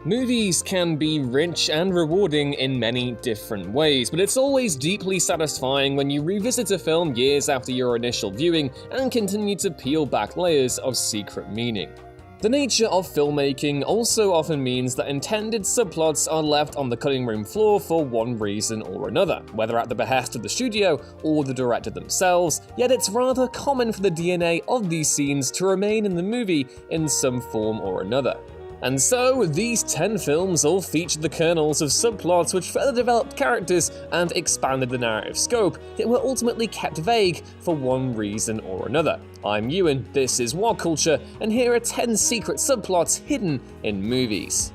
Movies can be rich and rewarding in many different ways, but it's always deeply satisfying when you revisit a film years after your initial viewing and continue to peel back layers of secret meaning. The nature of filmmaking also often means that intended subplots are left on the cutting room floor for one reason or another, whether at the behest of the studio or the director themselves, yet it's rather common for the DNA of these scenes to remain in the movie in some form or another. And so, these 10 films all featured the kernels of subplots which further developed characters and expanded the narrative scope, yet were ultimately kept vague for one reason or another. I'm Ewan, this is Whatculture, and here are 10 secret subplots hidden in movies.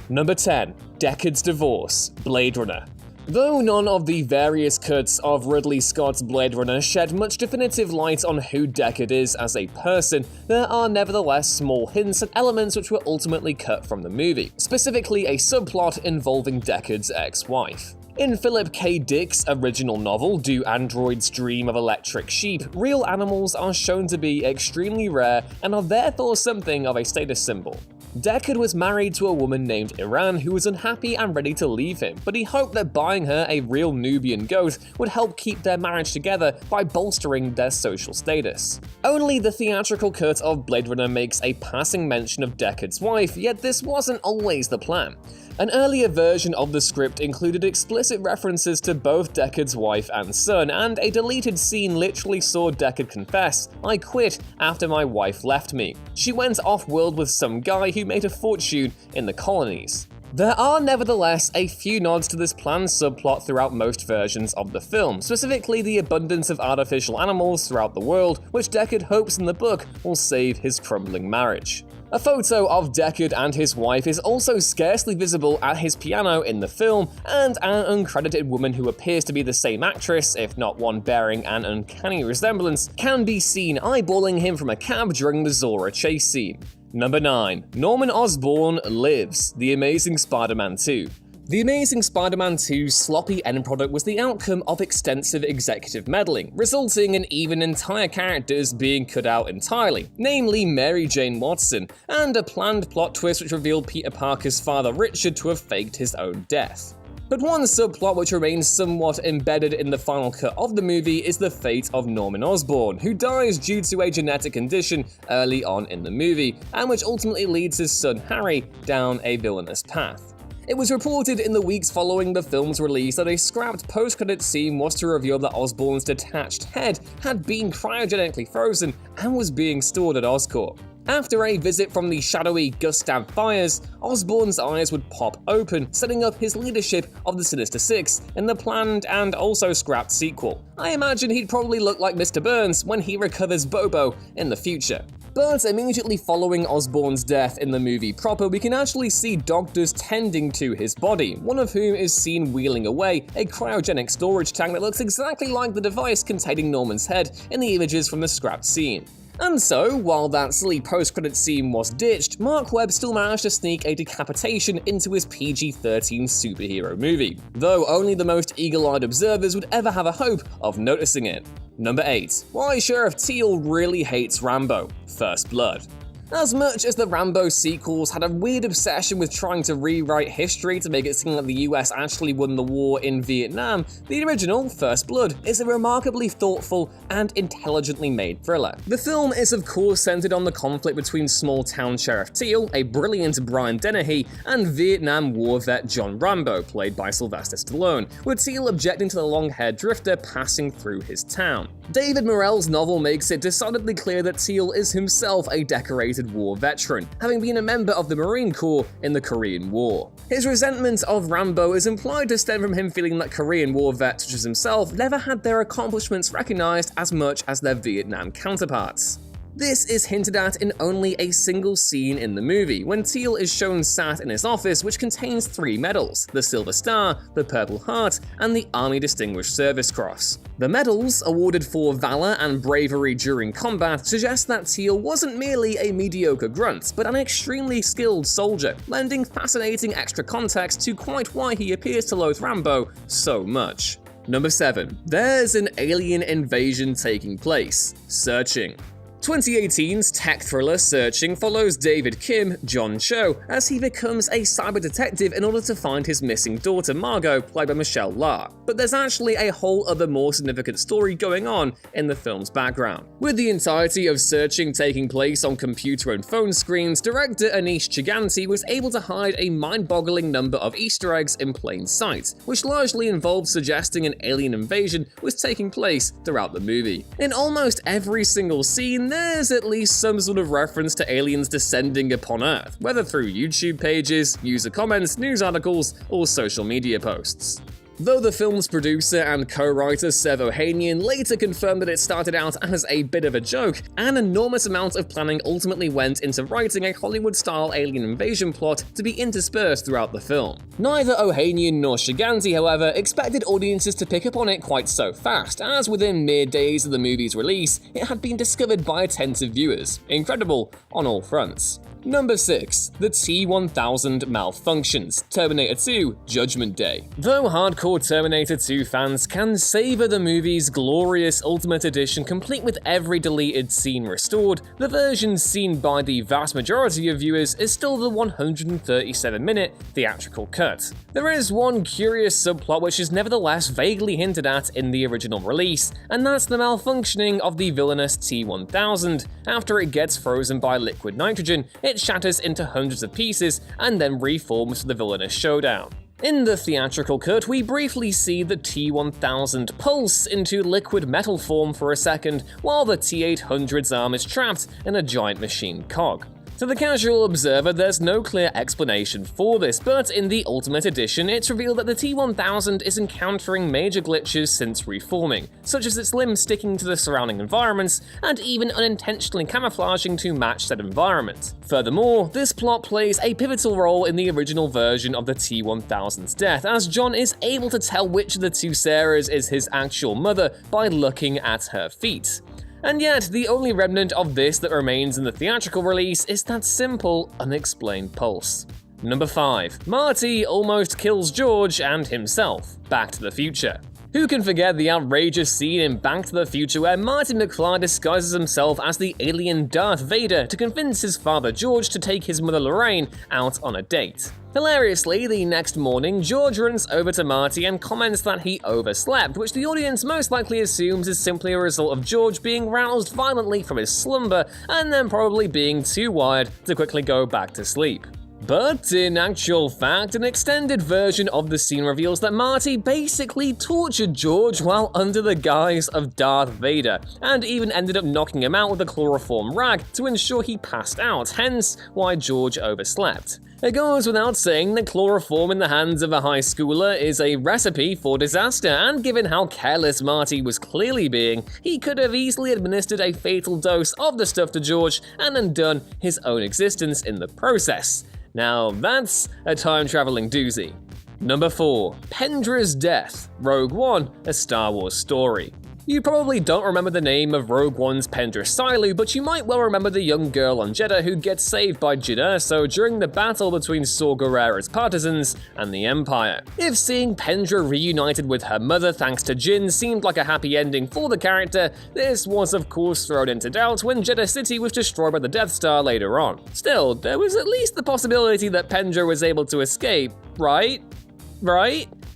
Number 10. Deckard's divorce, Blade Runner. Though none of the various cuts of Ridley Scott's Blade Runner shed much definitive light on who Deckard is as a person, there are nevertheless small hints and elements which were ultimately cut from the movie, specifically a subplot involving Deckard's ex-wife. In Philip K. Dick's original novel, Do Androids Dream of Electric Sheep, real animals are shown to be extremely rare and are therefore something of a status symbol. Deckard was married to a woman named Iran who was unhappy and ready to leave him, but he hoped that buying her a real Nubian goat would help keep their marriage together by bolstering their social status. Only the theatrical cut of Blade Runner makes a passing mention of Deckard's wife, yet this wasn't always the plan. An earlier version of the script included explicit references to both Deckard's wife and son, and a deleted scene literally saw Deckard confess, "I quit after my wife left me. She went off-world with some guy who made a fortune in the colonies." There are nevertheless a few nods to this planned subplot throughout most versions of the film, specifically the abundance of artificial animals throughout the world, which Deckard hopes in the book will save his crumbling marriage. A photo of Deckard and his wife is also scarcely visible at his piano in the film, and an uncredited woman who appears to be the same actress, if not one bearing an uncanny resemblance, can be seen eyeballing him from a cab during the Zora chase scene. Number 9. Norman Osborn Lives, The Amazing Spider-Man 2. The Amazing Spider-Man 2's sloppy end product was the outcome of extensive executive meddling, resulting in even entire characters being cut out entirely, namely Mary Jane Watson, and a planned plot twist which revealed Peter Parker's father Richard to have faked his own death. But one subplot which remains somewhat embedded in the final cut of the movie is the fate of Norman Osborn, who dies due to a genetic condition early on in the movie, and which ultimately leads his son Harry down a villainous path. It was reported in the weeks following the film's release that a scrapped post-credit scene was to reveal that Osborn's detached head had been cryogenically frozen and was being stored at Oscorp. After a visit from the shadowy Gustav Fiers, Osborn's eyes would pop open, setting up his leadership of the Sinister Six in the planned and also scrapped sequel. I imagine he'd probably look like Mr. Burns when he recovers Bobo in the future. But immediately following Osborn's death in the movie proper, we can actually see doctors tending to his body, one of whom is seen wheeling away a cryogenic storage tank that looks exactly like the device containing Norman's head in the images from the scrapped scene. And so, while that silly post-credit scene was ditched, Mark Webb still managed to sneak a decapitation into his PG-13 superhero movie, though only the most eagle-eyed observers would ever have a hope of noticing it. Number 8. Why Sheriff Teal Really Hates Rambo, First Blood. As much as the Rambo sequels had a weird obsession with trying to rewrite history to make it seem like the US actually won the war in Vietnam, the original, First Blood, is a remarkably thoughtful and intelligently made thriller. The film is of course centered on the conflict between small-town Sheriff Teal, a brilliant Brian Dennehy, and Vietnam War vet John Rambo, played by Sylvester Stallone, with Teal objecting to the long-haired drifter passing through his town. David Morrell's novel makes it decidedly clear that Teal is himself a decorated war veteran, having been a member of the Marine Corps in the Korean War. His resentment of Rambo is implied to stem from him feeling that Korean War vets such as himself never had their accomplishments recognized as much as their Vietnam counterparts. This is hinted at in only a single scene in the movie, when Teal is shown sat in his office which contains 3 medals: the Silver Star, the Purple Heart, and the Army Distinguished Service Cross. The medals, awarded for valor and bravery during combat, suggest that Teal wasn't merely a mediocre grunt, but an extremely skilled soldier, lending fascinating extra context to quite why he appears to loathe Rambo so much. Number 7. There's an alien invasion taking place. Searching. 2018's tech thriller Searching follows David Kim, John Cho, as he becomes a cyber detective in order to find his missing daughter Margot, played by Michelle La. But there's actually a whole other more significant story going on in the film's background. With the entirety of Searching taking place on computer and phone screens, director Anish Chiganti was able to hide a mind-boggling number of Easter eggs in plain sight, which largely involved suggesting an alien invasion was taking place throughout the movie. In almost every single scene, there's at least some sort of reference to aliens descending upon Earth, whether through YouTube pages, user comments, news articles, or social media posts. Though the film's producer and co-writer Sev Ohanian later confirmed that it started out as a bit of a joke, an enormous amount of planning ultimately went into writing a Hollywood-style alien invasion plot to be interspersed throughout the film. Neither Ohanian nor Chiganti, however, expected audiences to pick up on it quite so fast, as within mere days of the movie's release, it had been discovered by attentive viewers. Incredible on all fronts. Number 6. The T-1000 Malfunctions, Terminator 2 Judgment Day. Though hardcore Terminator 2 fans can savor the movie's glorious Ultimate Edition complete with every deleted scene restored, the version seen by the vast majority of viewers is still the 137-minute theatrical cut. There is one curious subplot which is nevertheless vaguely hinted at in the original release, and that's the malfunctioning of the villainous T-1000. After it gets frozen by liquid nitrogen, it shatters into hundreds of pieces and then reforms for the villainous showdown. In the theatrical cut, we briefly see the T-1000 pulse into liquid metal form for a second, while the T-800's arm is trapped in a giant machine cog. To the casual observer, there's no clear explanation for this, but in the Ultimate Edition, it's revealed that the T-1000 is encountering major glitches since reforming, such as its limbs sticking to the surrounding environments, and even unintentionally camouflaging to match said environment. Furthermore, this plot plays a pivotal role in the original version of the T-1000's death, as John is able to tell which of the two Sarahs is his actual mother by looking at her feet. And yet, the only remnant of this that remains in the theatrical release is that simple, unexplained pulse. Number 5. Marty almost kills George and himself. Back to the Future. Who can forget the outrageous scene in Back to the Future where Marty McFly disguises himself as the alien Darth Vader to convince his father George to take his mother Lorraine out on a date? Hilariously, the next morning, George runs over to Marty and comments that he overslept, which the audience most likely assumes is simply a result of George being roused violently from his slumber and then probably being too wired to quickly go back to sleep. But in actual fact, an extended version of the scene reveals that Marty basically tortured George while under the guise of Darth Vader, and even ended up knocking him out with a chloroform rag to ensure he passed out, hence why George overslept. It goes without saying that chloroform in the hands of a high schooler is a recipe for disaster, and given how careless Marty was clearly being, he could have easily administered a fatal dose of the stuff to George and undone his own existence in the process. Now that's a time-traveling doozy. Number 4. Penders' death, Rogue One, a Star Wars story. You probably don't remember the name of Rogue One's Pendra Silu, but you might well remember the young girl on Jeddah who gets saved by Jyn Erso during the battle between Saw Gerrera's partisans and the Empire. If seeing Pendra reunited with her mother thanks to Jyn seemed like a happy ending for the character, this was of course thrown into doubt when Jeddah City was destroyed by the Death Star later on. Still, there was at least the possibility that Pendra was able to escape, right?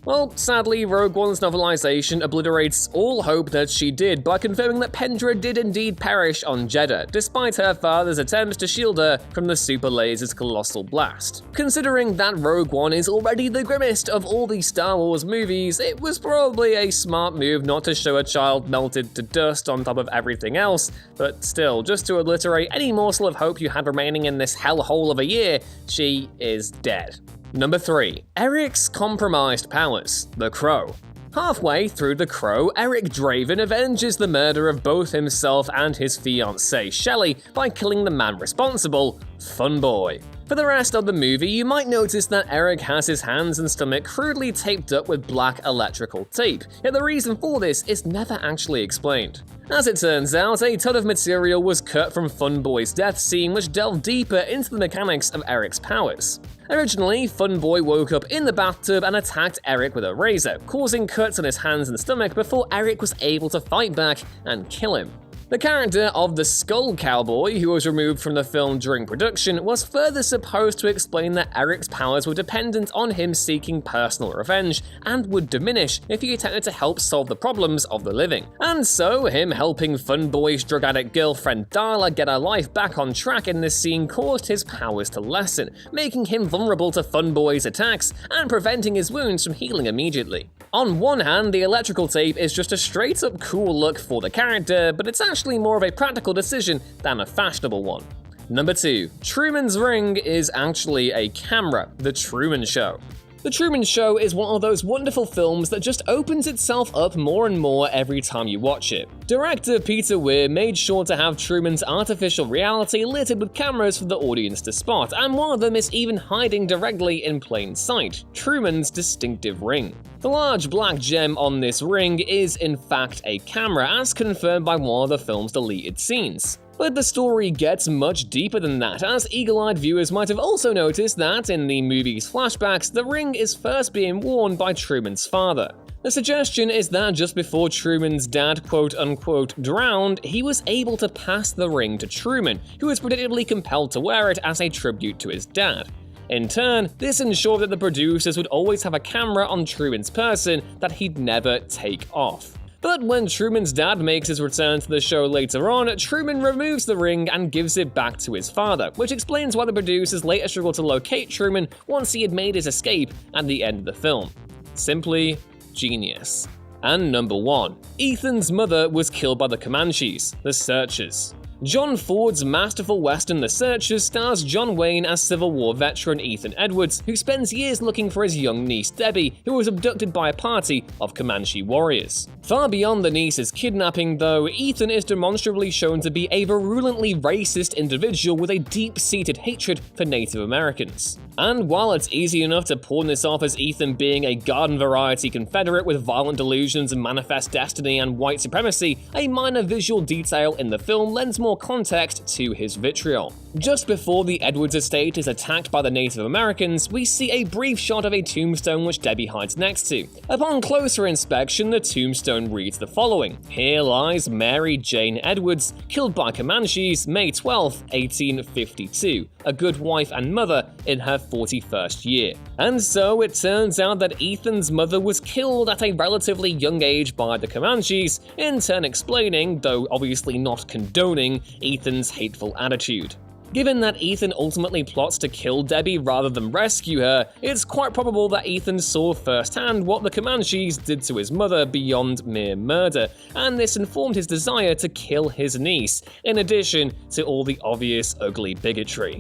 Well, sadly, Rogue One's novelization obliterates all hope that she did by confirming that Pendra did indeed perish on Jeddah, despite her father's attempts to shield her from the super laser's colossal blast. Considering that Rogue One is already the grimmest of all the Star Wars movies, it was probably a smart move not to show a child melted to dust on top of everything else, but still, just to obliterate any morsel of hope you had remaining in this hellhole of a year, she is dead. Number 3. Eric's compromised powers, The Crow. Halfway through The Crow, Eric Draven avenges the murder of both himself and his fiancée Shelley by killing the man responsible, Funboy. For the rest of the movie, you might notice that Eric has his hands and stomach crudely taped up with black electrical tape, yet the reason for this is never actually explained. As it turns out, a ton of material was cut from Funboy's death scene which delved deeper into the mechanics of Eric's powers. Originally, Funboy woke up in the bathtub and attacked Eric with a razor, causing cuts on his hands and stomach before Eric was able to fight back and kill him. The character of the Skull Cowboy, who was removed from the film during production, was further supposed to explain that Eric's powers were dependent on him seeking personal revenge and would diminish if he attempted to help solve the problems of the living. And so, him helping Fun Boy's drug addict girlfriend Darla get her life back on track in this scene caused his powers to lessen, making him vulnerable to Fun Boy's attacks and preventing his wounds from healing immediately. On one hand, the electrical tape is just a straight-up cool look for the character, but it's actually more of a practical decision than a fashionable one. Number 2. Truman's Ring is actually a camera, The Truman Show. The Truman Show is one of those wonderful films that just opens itself up more and more every time you watch it. Director Peter Weir made sure to have Truman's artificial reality littered with cameras for the audience to spot, and one of them is even hiding directly in plain sight, Truman's distinctive ring. The large black gem on this ring is in fact a camera, as confirmed by one of the film's deleted scenes. But the story gets much deeper than that, as eagle-eyed viewers might have also noticed that in the movie's flashbacks, the ring is first being worn by Truman's father. The suggestion is that just before Truman's dad quote-unquote drowned, he was able to pass the ring to Truman, who was predictably compelled to wear it as a tribute to his dad. In turn, this ensured that the producers would always have a camera on Truman's person that he'd never take off. But when Truman's dad makes his return to the show later on, Truman removes the ring and gives it back to his father, which explains why the producers later struggled to locate Truman once he had made his escape at the end of the film. Simply genius. And number 1. Ethan's mother was killed by the Comanches, The Searchers. John Ford's masterful western The Searchers stars John Wayne as Civil War veteran Ethan Edwards, who spends years looking for his young niece Debbie, who was abducted by a party of Comanche warriors. Far beyond the niece's kidnapping, though, Ethan is demonstrably shown to be a virulently racist individual with a deep-seated hatred for Native Americans. And while it's easy enough to pawn this off as Ethan being a garden-variety Confederate with violent delusions and manifest destiny and white supremacy, a minor visual detail in the film lends more context to his vitriol. Just before the Edwards estate is attacked by the Native Americans, we see a brief shot of a tombstone which Debbie hides next to. Upon closer inspection, the tombstone reads the following: "Here lies Mary Jane Edwards, killed by Comanches, May 12, 1852, a good wife and mother in her 41st year." And so it turns out that Ethan's mother was killed at a relatively young age by the Comanches, in turn explaining, though obviously not condoning, Ethan's hateful attitude. Given that Ethan ultimately plots to kill Debbie rather than rescue her, it's quite probable that Ethan saw firsthand what the Comanches did to his mother beyond mere murder, and this informed his desire to kill his niece, in addition to all the obvious ugly bigotry.